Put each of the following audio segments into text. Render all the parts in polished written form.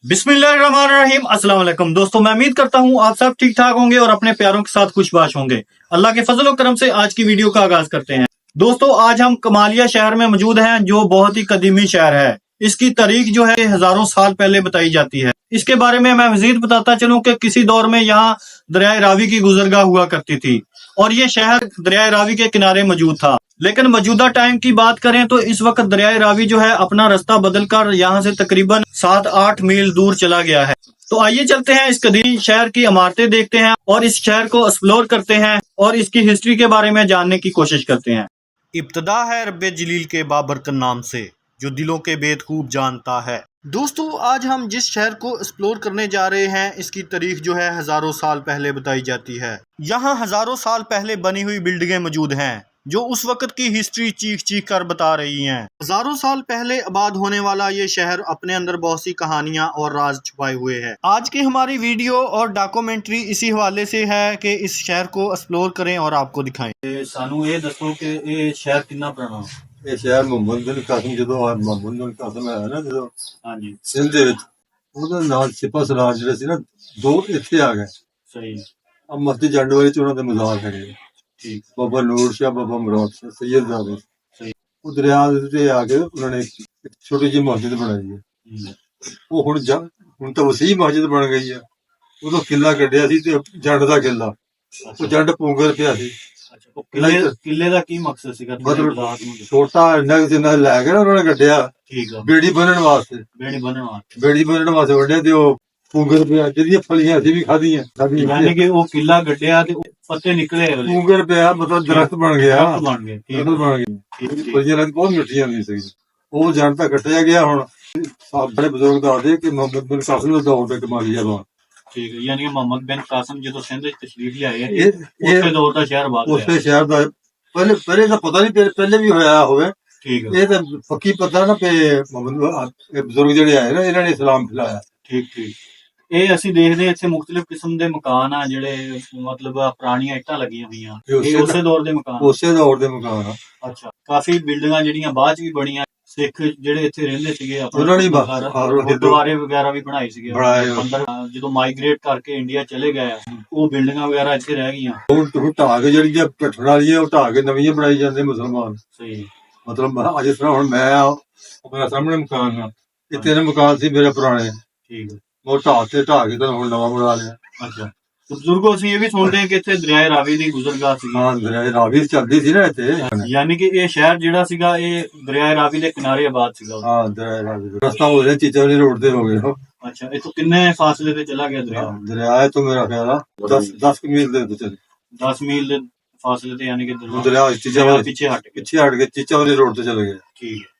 बिस्मिल्लाहिर्रहमानिर्रहीम। अस्सलाम वालेकुम दोस्तों, मैं उम्मीद करता हूँ आप सब ठीक ठाक होंगे और अपने प्यारों के साथ खुशबाश होंगे। अल्लाह के फजल और करम से आज की वीडियो का आगाज करते हैं। दोस्तों, आज हम कमालिया शहर में मौजूद हैं, जो बहुत ही कदीमी शहर है। इसकी तारीख जो है हजारों साल पहले बताई जाती है। इसके बारे में मैं मजीद बताता चलूं कि किसी दौर में यहाँ दरियाए रावी की गुजरगाह हुआ करती थी और ये शहर दरियाए रावी के किनारे मौजूद था। लेकिन मौजूदा टाइम की बात करें तो इस वक्त दरियाए रावी जो है अपना रास्ता बदलकर यहाँ से तकरीबन 7-8 मील दूर चला गया है। तो आइए चलते हैं, इस कदीम शहर की इमारतें देखते हैं और इस शहर को एक्सप्लोर करते हैं और इसकी हिस्ट्री के बारे में जानने की कोशिश करते हैं। इब्तदा है रब्बे जलील के बाबरकत नाम से, जो दिलों के भेद खूब जानता है। दोस्तों, आज हम जिस शहर को एक्सप्लोर करने जा रहे हैं, इसकी तारीख जो है हजारों साल पहले बताई जाती है। यहाँ हजारों साल पहले बनी हुई बिल्डिंगें मौजूद हैं जो उस वक्त की हिस्ट्री चीख चीख कर बता रही हैं। हजारों साल पहले आबाद होने वाला ये शहर अपने अंदर बहुत सी कहानियां और राज छुपाए हुए है। आज की हमारी वीडियो और डॉक्यूमेंट्री इसी हवाले से है कि इस शहर को एक्सप्लोर करें और आपको दिखाएं। सानू ये दसो कि ये शहर कितना पुराना? ਇਹ ਸ਼ਹਿਰ ਮੁਹੰਮਦ ਬਿਨ ਕਾਸਿਮ ਜਦੋਂ ਮੁਹੰਮਦ ਬਿਨ ਕਾਸਿਮ ਆਇਆ ਨਾ ਜਦੋਂ ਹਾਂਜੀ, ਸਿੰਧ ਦੇ ਵਿੱਚ ਉਹਦੇ ਨਾਲ ਸਿਪਾ ਸਲਾਰ ਜਿਹੜੇ ਸੀ ਨਾ ਦੋ ਇੱਥੇ ਆ ਗਏ। ਸਹੀ, ਆ ਮਸਜਿਦ ਜੰਡ ਵਾਲੇ ਚ ਉਹਨਾਂ ਦੇ ਮਜ਼ਾਰ ਹੈਗੇ ਠੀਕ, ਬਾਬਾ ਨੂਰ ਸ਼ਾਹ ਬਾਬਾ ਮੁਰਾਦ ਸ਼ਾਹ ਸੈਯਦਜ਼ਾਦੇ ਸਹੀ। ਉਹ ਦਰਿਆ ਦੇ ਉੱਤੇ ਆ ਕੇ ਉਹਨਾਂ ਨੇ ਇੱਕ ਛੋਟੀ ਜਿਹੀ ਮਸਜਿਦ ਬਣਾਈ ਹੈ। ਉਹ ਹੁਣ ਤਾਂ ਵਸੀ ਮਸਜਿਦ ਬਣ ਗਈ ਹੈ। ਉਦੋਂ ਕਿਲਾ ਕੱਢਿਆ ਸੀ ਤੇ ਜੰਡ ਦਾ ਕਿਲਾ, ਉਹ ਜੰਡ ਪੂੰਗਰ ਪਿਆ ਸੀ। ਕਿਲੇ ਦਾ ਕੀ ਮਕਸਦ ਸੀਗਾ? ਛੋਟਾ ਇੰਨਾ ਜਿੰਨਾ ਲੈ ਕੇ ਨਾ ਉਹਨਾਂ ਨੇ ਕੱਢਿਆ, ਠੀਕ ਆ, ਬੇੜੀ ਬੰਨਣ ਵਾਸਤੇ। ਬੇੜੀ ਬੰਨਣ ਵਾਸਤੇ ਵੱਢਿਆ ਤੇ ਉਹ ਪੂੰਗਰ ਪਿਆ, ਜਿਹਦੀਆਂ ਫਲੀਆਂ ਅਸੀਂ ਵੀ ਖਾਧੀਆਂ। ਯਾਨੀ ਕਿ ਉਹ ਕਿਲਾ ਗੱਡਿਆ ਤੇ ਪੱਤੇ ਨਿਕਲੇ, ਪੂੰਗਰ ਪਿਆ, ਮਤਲਬ ਦਰਖਤ ਬਣ ਗਿਆ। ਬਣ ਗਏ, ਦਰਖਤ ਬਣ ਗਏ। ਫਲੀਆਂ ਬਹੁਤ ਮਿੱਠੀਆਂ ਹੁੰਦੀਆਂ ਸੀ। ਉਹ ਜੰਡ ਤਾਂ ਕੱਟਿਆ ਗਿਆ। ਹੁਣ ਆਪਣੇ ਬਜ਼ੁਰਗ ਦੱਸਦੇ ਕਿ ਮੁਹੰਮਦ ਬਿਨ ਕਾਸਿਮ ਦਾ ਦੌਰ ਤੇ ਕਮਾਲੀਆ ਦਾ। ਠੀਕ ਹੈ, ਯਾਨੀ ਕਿ ਮੁਹੰਮਦ ਬਿਨ ਕਾਸਿਮ ਜਦੋਂ ਸਿੰਧ ਵਿੱਚ ਤਸ਼ਰੀਫ ਲਿਆਏ, ਉਸੇ ਦੌਰ ਦਾ ਸ਼ਹਿਰ ਬਾਦ ਉਸੇ ਸ਼ਹਿਰ ਦਾ ਪਹਿਲੇ ਤਾਂ ਪਤਾ ਨਹੀਂ, ਪਹਿਲੇ ਵੀ ਹੋਇਆ ਹੋਵੇ। ਠੀਕ ਹੈ, ਇਹ ਤਾਂ ਪੱਕੀ ਪਤਾ ਨਾ ਕਿ ਮੁਹੰਮਦ ਬਜ਼ੁਰਗ ਜਿਹੜੇ ਆਏ ਨਾ, ਇਹਨਾਂ ਨੇ ਇਸਲਾਮ ਫੈਲਾਇਆ। ਠੀਕ ਠੀਕ। ਇਹ ਅਸੀਂ ਦੇਖਦੇ ਇੱਥੇ ਮੁxtਲਿਫ ਕਿਸਮ ਦੇ ਮਕਾਨ ਆ, ਜਿਹੜੇ ਮਤਲਬ ਪੁਰਾਣੀਆਂ ਇੱਟਾਂ ਲੱਗੀਆਂ ਹੋਈਆਂ। ਇਹ ਉਸੇ ਦੌਰ ਦੇ ਮਕਾਨ? ਉਸੇ ਦੌਰ ਦੇ ਮਕਾਨ ਆ। ਅੱਛਾ, ਕਾਫੀ ਬਿਲਡਿੰਗਾਂ ਜਿਹੜੀਆਂ ਬਾਅਦ ਚ ਵੀ ਬਣੀਆਂ। ਸਿੱਖ ਜਿਹੜੇ ਇੱਥੇ ਰਹਿੰਦੇ ਸੀਗੇ ਉਹਨਾਂ ਨੇ ਗੁਰਦੁਆਰੇ ਵਗੈਰਾ ਵੀ ਬਣਾਏ ਸੀਗੇ। ਜਦੋਂ ਮਾਈਗ੍ਰੇਟ ਕਰਕੇ ਇੰਡੀਆ ਚਲੇ ਗਏ, ਉਹ ਬਿਲਡਿੰਗਾਂ ਵਗੈਰਾ ਇੱਥੇ ਰਹਿ ਗਈਆਂ। ਹੁਣ ਢਾਹ ਕੇ ਜਿਹੜੀਆਂ ਢੱਠਣ ਵਾਲੀਆਂ ਉਹ ਢਾਹ ਕੇ ਨਵੀਆਂ ਬਣਾਈ ਜਾਂਦੇ ਮੁਸਲਮਾਨ। ਸਹੀ। ਮਤਲਬ ਅੱਜ ਤਰ੍ਹਾਂ ਹੁਣ ਮੈਂ ਮੇਰਾ ਸਾਹਮਣੇ ਮਕਾਨ ਆ, ਇਹ 3 ਮਕਾਨ ਸੀ ਮੇਰੇ ਪੁਰਾਣੇ। ਠੀਕ ਹੈ। ਉਹ ਢਾਹ ਕੇ ਤਾਂ ਹੁਣ ਨਵਾਂ ਬਣਾ ਲਿਆ। ਅੱਛਾ, ਬਜ਼ੁਰਗੋ ਅਸੀਂ ਇਹ ਵੀ ਸੁਣਦੇ ਹਾਂ ਕਿ ਇੱਥੇ ਦਰਿਆਏ ਰਾਵੀ ਦੀ ਗੁਜ਼ਰਗਾਹ ਸੀ। ਹਾਂ, ਦਰਿਆਏ ਰਾਵੀ ਚੱਲਦੀ ਸੀ ਨਾ ਇੱਥੇ। ਯਾਨੀ ਕਿ ਇਹ ਸ਼ਹਿਰ ਜਿਹੜਾ ਸੀਗਾ ਇਹ ਦਰਿਆਏ ਰਾਵੀ ਦੇ ਕਿਨਾਰੇ ਆਬਾਦ ਸੀਗਾ। ਹਾਂ, ਦਰਿਆਏ ਰਾਵੀ ਰਸਤਾ ਹੋ ਰਿਹਾ ਚੀਚਾ ਵਾਲੀ ਰੋਡ ਤੇ ਹੋ ਗਿਆ। ਅੱਛਾ, ਇੱਥੋਂ ਕਿੰਨੇ ਫਾਸਲੇ ਤੇ ਚਲਾ ਗਿਆ ਦਰਿਆ? ਦਰਿਆ ਤੋਂ ਮੇਰਾ ਖਿਆਲ ਆ 10 ਮੀਲ ਦੇ ਉੱਤੇ। 10 ਮੀਲ ਦੇ ਫਾਸਲੇ ਤੇ, यानी कि दरिया चीचा वाले पीछे हट के चीचा वाली रोड पे चले गए। ठीक है,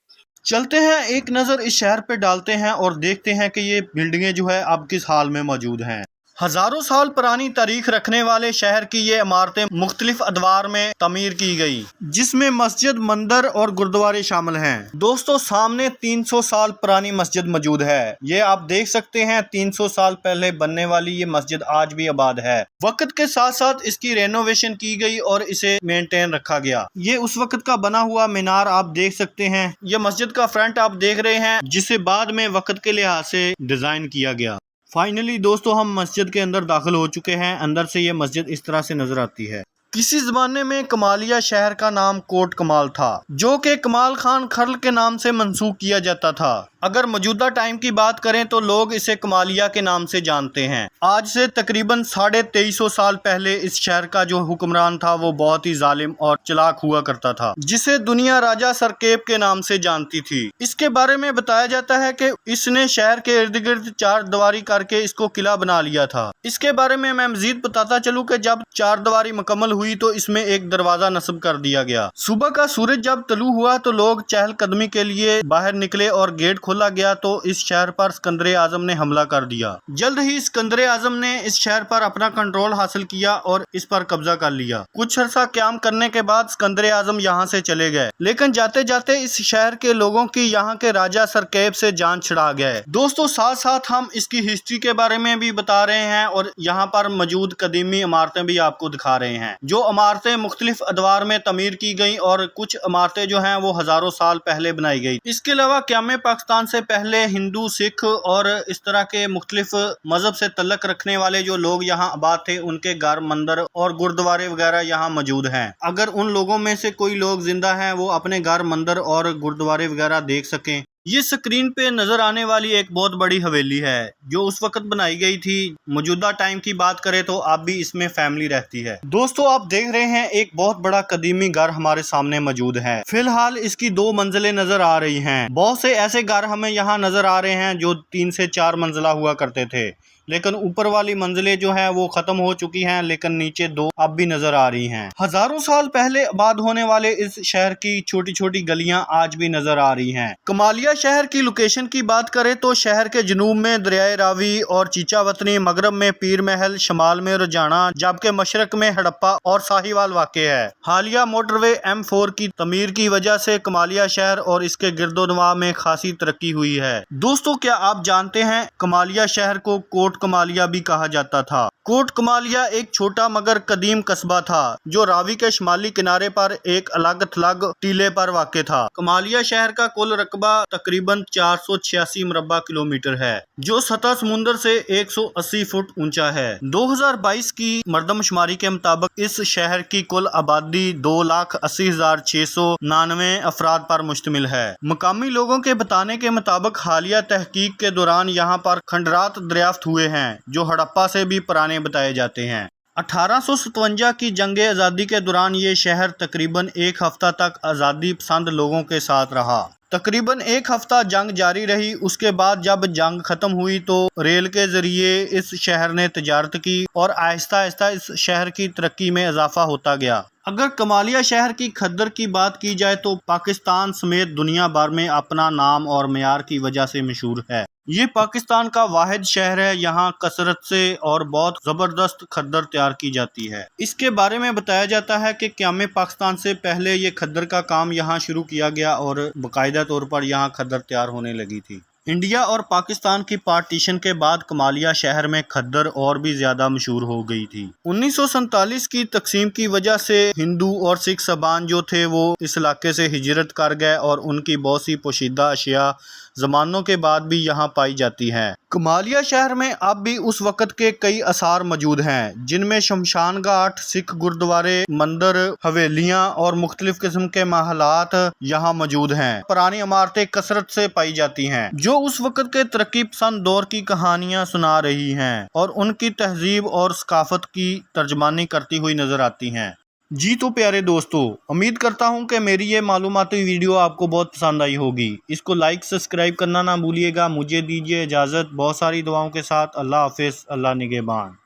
चलते हैं एक नज़र इस शहर पे डालते हैं और देखते हैं कि ये बिल्डिंगें जो है अब किस हाल में मौजूद हैं। हजारों साल पुरानी तारीख रखने वाले शहर की ये इमारतें मुख्तलिफ अदवार में तमीर की गई, जिसमें मस्जिद, मंदिर और गुरुद्वारे शामिल हैं। दोस्तों, सामने 300 साल पुरानी मस्जिद मौजूद है। ये आप देख सकते हैं, 300 साल पहले बनने वाली ये मस्जिद आज भी आबाद है। वक्त के साथ साथ इसकी रेनोवेशन की गई और इसे मेंटेन रखा गया। ये उस वक्त का बना हुआ मीनार आप देख सकते हैं। ये मस्जिद का फ्रंट आप देख रहे हैं, जिसे बाद में वक्त के लिहाज से डिजाइन किया गया। फाइनली दोस्तों, हम मस्जिद के अंदर दाखिल हो चुके हैं। अंदर से ये मस्जिद इस तरह से नजर आती है। किसी ज़माने में कमालिया शहर का नाम कोट कमाल था, जो कि कमाल खान खर्ल के नाम से मंसूब किया जाता था। अगर मौजूदा टाइम की बात करें तो लोग इसे कमालिया के नाम से जानते हैं। आज से तकरीबन 2350 साल पहले इस शहर का जो हुक्मरान था वो बहुत ही जालिम और चालाक हुआ करता था, जिसे दुनिया राजा सरकेब के नाम से जानती थी। इसके बारे में बताया जाता है कि इसने शहर के इर्द गिर्द 4 दीवारी करके इसको किला बना लिया था। इसके बारे में मैं मजीद बताता चलूँ कि जब 4 दीवारी मुकम्मल हुई तो इसमें एक दरवाजा नस्ब कर दिया गया। सुबह का सूरज जब तलू हुआ तो लोग चहलकदमी के लिए बाहर निकले और गेट खोला गया तो इस शहर पर सिकंदर आजम ने हमला कर दिया। जल्द ही सिकंदर आजम ने इस शहर पर अपना कंट्रोल हासिल किया और इस पर कब्जा कर लिया। कुछ अरसा क्याम करने के बाद सिकंदर आजम यहाँ से चले गए, लेकिन जाते जाते इस शहर के लोगों की यहाँ के राजा सरकेब से जान छिड़ा गए। दोस्तों, साथ साथ हम इसकी हिस्ट्री के बारे में भी बता रहे हैं और यहाँ पर मौजूद कदीमी इमारतें भी आपको दिखा रहे हैं। जो इमारतें मुख्तलिफ अदवार में तमीर की गई और कुछ इमारतें जो हैं वो हजारों साल पहले बनाई गई। इसके अलावा क़याम पाकिस्तान पाकिस्तान से पहले हिंदू, सिख और इस तरह के मुख्तलिफ मजहब से तल्लक रखने वाले जो लोग यहाँ आबाद थे, उनके घर, मंदिर और गुरुद्वारे वगैरह यहाँ मौजूद हैं। अगर उन लोगों में से कोई लोग जिंदा हैं, वो अपने घर, मंदिर और गुरुद्वारे वगैरह देख सकें। ये स्क्रीन पे नजर आने वाली एक बहुत बड़ी हवेली है जो उस वक्त बनाई गई थी। मौजूदा टाइम की बात करें तो अब भी इसमें फैमिली रहती है। दोस्तों, आप देख रहे हैं एक बहुत बड़ा कदीमी घर हमारे सामने मौजूद है। फिलहाल इसकी 2 मंजिलें नजर आ रही हैं। बहुत से ऐसे घर हमें यहाँ नजर आ रहे हैं जो 3 से 4 मंजिला हुआ करते थे, लेकिन ऊपर वाली मंजिलें जो हैं वो खत्म हो चुकी हैं, लेकिन नीचे 2 अब भी नजर आ रही हैं। हजारों साल पहले आबाद होने वाले इस शहर की छोटी छोटी गलियां आज भी नजर आ रही हैं। कमालिया शहर की लोकेशन की बात करें तो शहर के जनूब में दरियाए रावी और चीचावतनी, मगरब में पीर महल, शमाल में रुझाना, जबकि मशरक में हड़प्पा और साहिवाल वाक़े है। हालिया मोटरवे M4 की तमीर की वजह से कमालिया शहर और इसके गिरदोनवा में खासी तरक्की हुई है। दोस्तों, क्या आप जानते हैं कमालिया शहर को कोट कमालिया भी कहा जाता था। कोट कमालिया एक छोटा मगर कदीम कस्बा था जो रावी के शुमाली किनारे पर एक अलग थलग टीले पर वाक़ था। कमालिया शहर का कुल रकबा तकरीबन 486 मुरब्बा किलोमीटर है, जो सतह समुंदर से 180 फुट ऊंचा है। 2022 की मरदमशुमारी के मुताबिक इस शहर की कुल आबादी 2,80,699 अफराद पर मुश्तमिल है। मकामी लोगों के बताने के मुताबिक हालिया तहकीक के दौरान यहाँ पर खंडरात दरियाफ्त हुए हैं जो हड़प्पा से भी पुराने बताए जाते हैं। 1857 की जंगे आज़ादी के दौरान ये शहर तकरीबन 1 हफ्ता तक आज़ादी पसंद लोगों के साथ रहा। तकरीबन 1 हफ्ता जंग जारी रही। उसके बाद जब जंग खत्म हुई तो रेल के जरिए इस शहर ने तिजारत की और आहिस्ता आहिस्ता इस शहर की तरक्की में इजाफा होता गया। अगर कमालिया शहर की खद्दर की बात की जाए तो पाकिस्तान समेत दुनिया भर में अपना नाम और मेयार की वजह से मशहूर है। ये पाकिस्तान का वाहिद शहर है, यहाँ कसरत से और बहुत ज़बरदस्त खद्दर तैयार की जाती है। इसके बारे में बताया जाता है कि क़याम पाकिस्तान से पहले ये खद्दर का काम यहाँ शुरू किया गया और बाकायदा तौर पर यहाँ खद्दर तैयार होने लगी थी। इंडिया और पाकिस्तान की पार्टीशन के बाद कमालिया शहर में खद्दर और भी ज़्यादा मशहूर हो गई थी। 1947 की तकसीम की वजह से हिंदू और सिख ज़बान जो थे वो इस इलाके से हिजरत कर गए और उनकी बहुत सी पोशीदा अशिया ज़मानों के बाद भी यहाँ पाई जाती हैं। कमालिया शहर में अब भी उस वक़्त के कई आसार मौजूद हैं, जिनमें शमशान घाट, सिख गुरुद्वारे, मंदिर, हवेलियाँ और मुख्तलिफ किस्म के महलात यहाँ मौजूद हैं। पुरानी इमारतें कसरत से पाई जाती हैं जो उस वक़्त के तरक्की पसंद दौर की कहानियाँ सुना रही हैं और उनकी तहजीब और सकाफत की तर्जमानी करती हुई नज़र आती हैं। जी तो प्यारे दोस्तों, उम्मीद करता हूं कि मेरी ये मालूमाती वीडियो आपको बहुत पसंद आई होगी। इसको लाइक, सब्सक्राइब करना ना भूलिएगा। मुझे दीजिए इजाज़त, बहुत सारी दुआओं के साथ। अल्लाह हाफिज़, अल्लाह निगहबान।